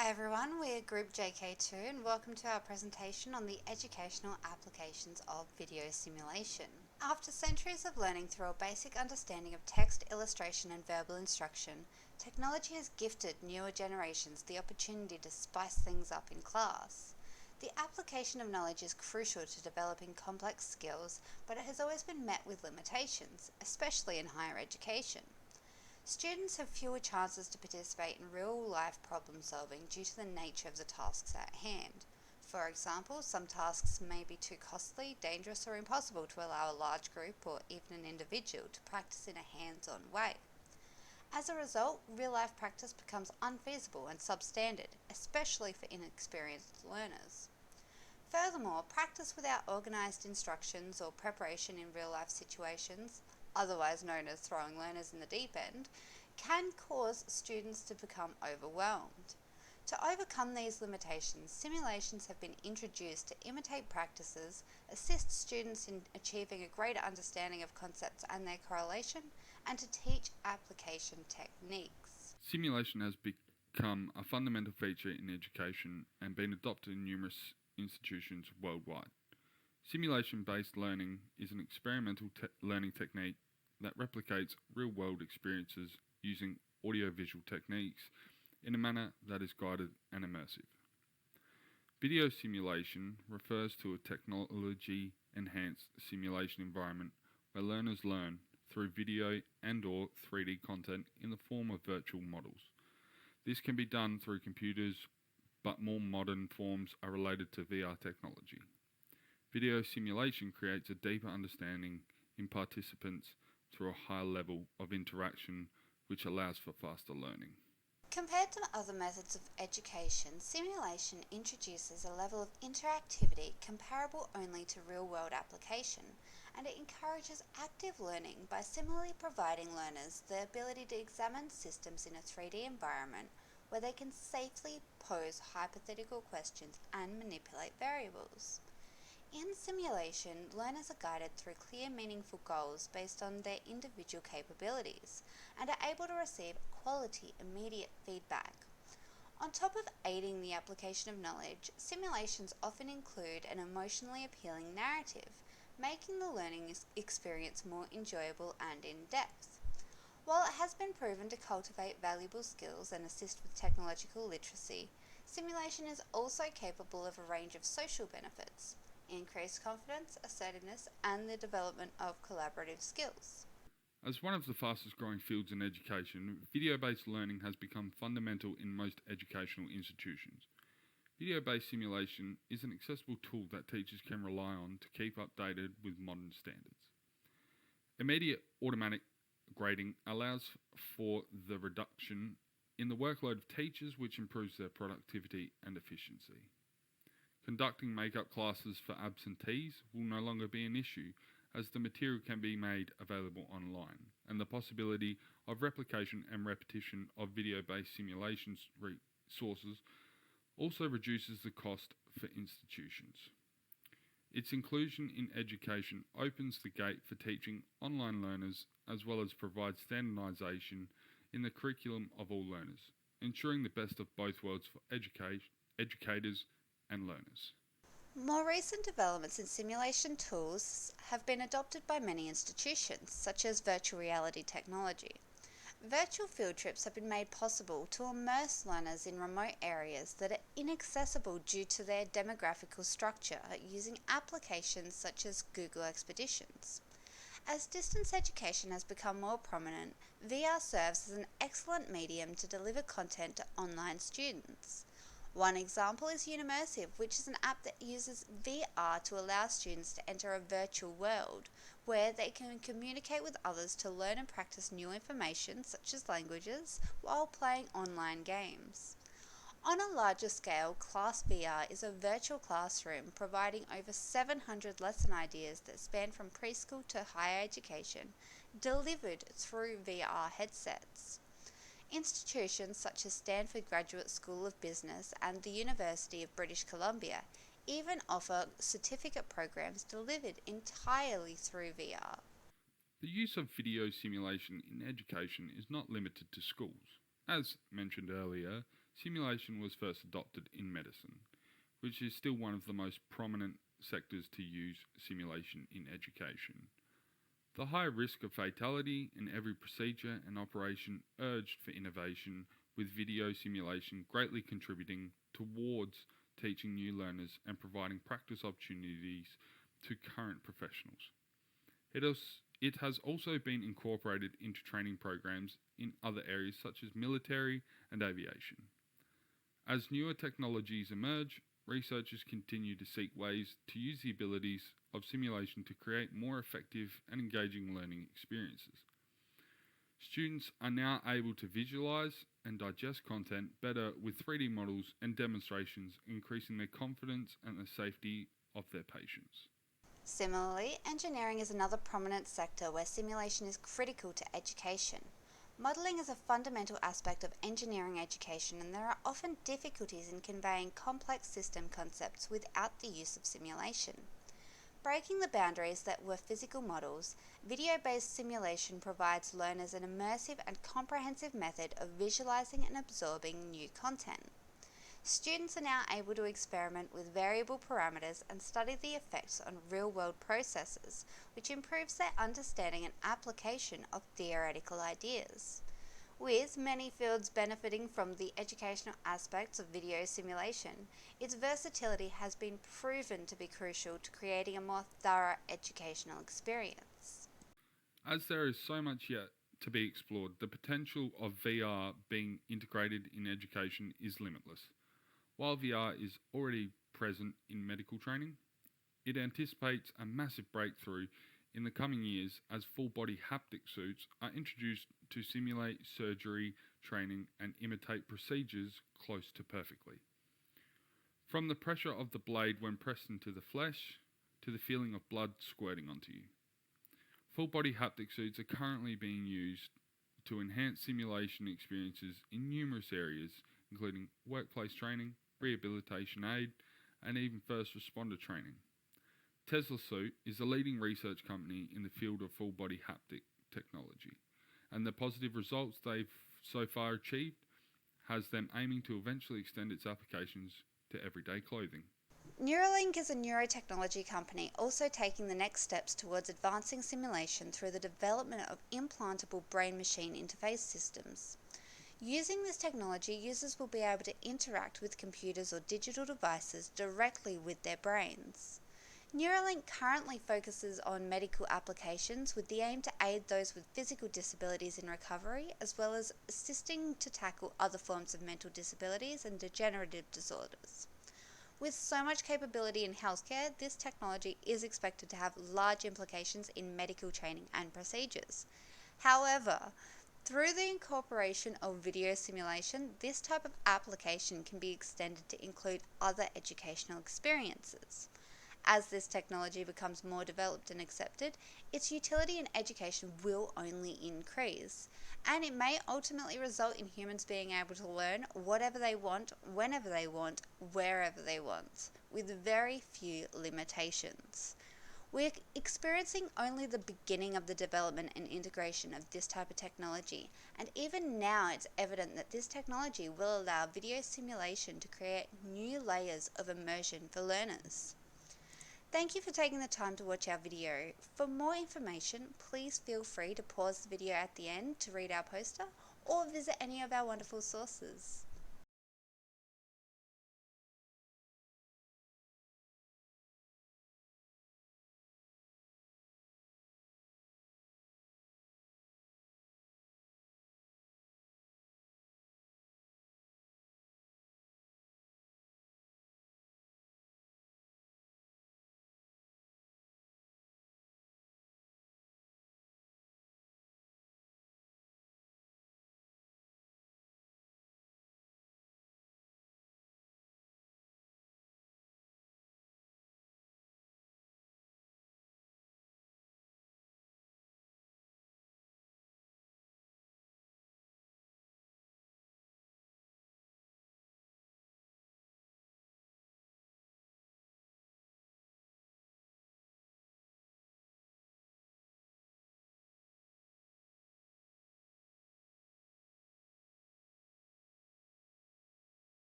Hi everyone, we're Group JK2 and welcome to our presentation on the educational applications of video simulation. After centuries of learning through a basic understanding of text, illustration and verbal instruction, technology has gifted newer generations the opportunity to spice things up in class. The application of knowledge is crucial to developing complex skills, but it has always been met with limitations, especially in higher education. Students have fewer chances to participate in real-life problem solving due to the nature of the tasks at hand. For example, some tasks may be too costly, dangerous or impossible to allow a large group or even an individual to practice in a hands-on way. As a result, real-life practice becomes unfeasible and substandard, especially for inexperienced learners. Furthermore, practice without organised instructions or preparation in real-life situations, otherwise known as throwing learners in the deep end, can cause students to become overwhelmed. To overcome these limitations, simulations have been introduced to imitate practices, assist students in achieving a greater understanding of concepts and their correlation, and to teach application techniques. Simulation has become a fundamental feature in education and been adopted in numerous institutions worldwide. Simulation-based learning is an experimental learning technique that replicates real-world experiences using audio-visual techniques in a manner that is guided and immersive. Video simulation refers to a technology-enhanced simulation environment where learners learn through video and/or 3D content in the form of virtual models. This can be done through computers, but more modern forms are related to VR technology. Video simulation creates a deeper understanding in participants through a higher level of interaction, which allows for faster learning. Compared to other methods of education, simulation introduces a level of interactivity comparable only to real-world application, and it encourages active learning by similarly providing learners the ability to examine systems in a 3D environment where they can safely pose hypothetical questions and manipulate variables. In simulation, learners are guided through clear, meaningful goals based on their individual capabilities and are able to receive quality, immediate feedback. On top of aiding the application of knowledge, simulations often include an emotionally appealing narrative, making the learning experience more enjoyable and in-depth. While it has been proven to cultivate valuable skills and assist with technological literacy, simulation is also capable of a range of social benefits: increased confidence, assertiveness, and the development of collaborative skills. As one of the fastest growing fields in education, video-based learning has become fundamental in most educational institutions. Video-based simulation is an accessible tool that teachers can rely on to keep updated with modern standards. Immediate automatic grading allows for the reduction in the workload of teachers, which improves their productivity and efficiency. Conducting make-up classes for absentees will no longer be an issue, as the material can be made available online, and the possibility of replication and repetition of video-based simulations resources also reduces the cost for institutions. Its inclusion in education opens the gate for teaching online learners, as well as provides standardization in the curriculum of all learners, ensuring the best of both worlds for educators and learners. More recent developments in simulation tools have been adopted by many institutions, such as virtual reality technology. Virtual field trips have been made possible to immerse learners in remote areas that are inaccessible due to their demographical structure using applications such as Google Expeditions. As distance education has become more prominent, VR serves as an excellent medium to deliver content to online students. One example is Unimmersive, which is an app that uses VR to allow students to enter a virtual world where they can communicate with others to learn and practice new information such as languages while playing online games. On a larger scale, Class VR is a virtual classroom providing over 700 lesson ideas that span from preschool to higher education, delivered through VR headsets. Institutions such as Stanford Graduate School of Business and the University of British Columbia even offer certificate programs delivered entirely through VR. The use of video simulation in education is not limited to schools. As mentioned earlier, simulation was first adopted in medicine, which is still one of the most prominent sectors to use simulation in education. The high risk of fatality in every procedure and operation urged for innovation, with video simulation greatly contributing towards teaching new learners and providing practice opportunities to current professionals. It has also been incorporated into training programs in other areas such as military and aviation. As newer technologies emerge, researchers continue to seek ways to use the abilities of simulation to create more effective and engaging learning experiences. Students are now able to visualize and digest content better with 3D models and demonstrations, increasing their confidence and the safety of their patients. Similarly, engineering is another prominent sector where simulation is critical to education. Modelling is a fundamental aspect of engineering education, and there are often difficulties in conveying complex system concepts without the use of simulation. Breaking the boundaries that were physical models, video-based simulation provides learners an immersive and comprehensive method of visualizing and absorbing new content. Students are now able to experiment with variable parameters and study the effects on real-world processes, which improves their understanding and application of theoretical ideas. With many fields benefiting from the educational aspects of video simulation, its versatility has been proven to be crucial to creating a more thorough educational experience. As there is so much yet to be explored, the potential of VR being integrated in education is limitless. While VR is already present in medical training, it anticipates a massive breakthrough in the coming years as full-body haptic suits are introduced to simulate surgery, training, and imitate procedures close to perfectly. From the pressure of the blade when pressed into the flesh, to the feeling of blood squirting onto you. Full-body haptic suits are currently being used to enhance simulation experiences in numerous areas, including workplace training, rehabilitation aid, and even first responder training. Tesla Suit is a leading research company in the field of full-body haptic technology, and the positive results they've so far achieved has them aiming to eventually extend its applications to everyday clothing. Neuralink is a neurotechnology company also taking the next steps towards advancing simulation through the development of implantable brain-machine interface systems. Using this technology, users will be able to interact with computers or digital devices directly with their brains. Neuralink currently focuses on medical applications with the aim to aid those with physical disabilities in recovery, as well as assisting to tackle other forms of mental disabilities and degenerative disorders. With so much capability in healthcare, this technology is expected to have large implications in medical training and procedures. However, through the incorporation of video simulation, this type of application can be extended to include other educational experiences. As this technology becomes more developed and accepted, its utility in education will only increase, and it may ultimately result in humans being able to learn whatever they want, whenever they want, wherever they want, with very few limitations. We're experiencing only the beginning of the development and integration of this type of technology, and even now it's evident that this technology will allow video simulation to create new layers of immersion for learners. Thank you for taking the time to watch our video. For more information, please feel free to pause the video at the end to read our poster or visit any of our wonderful sources.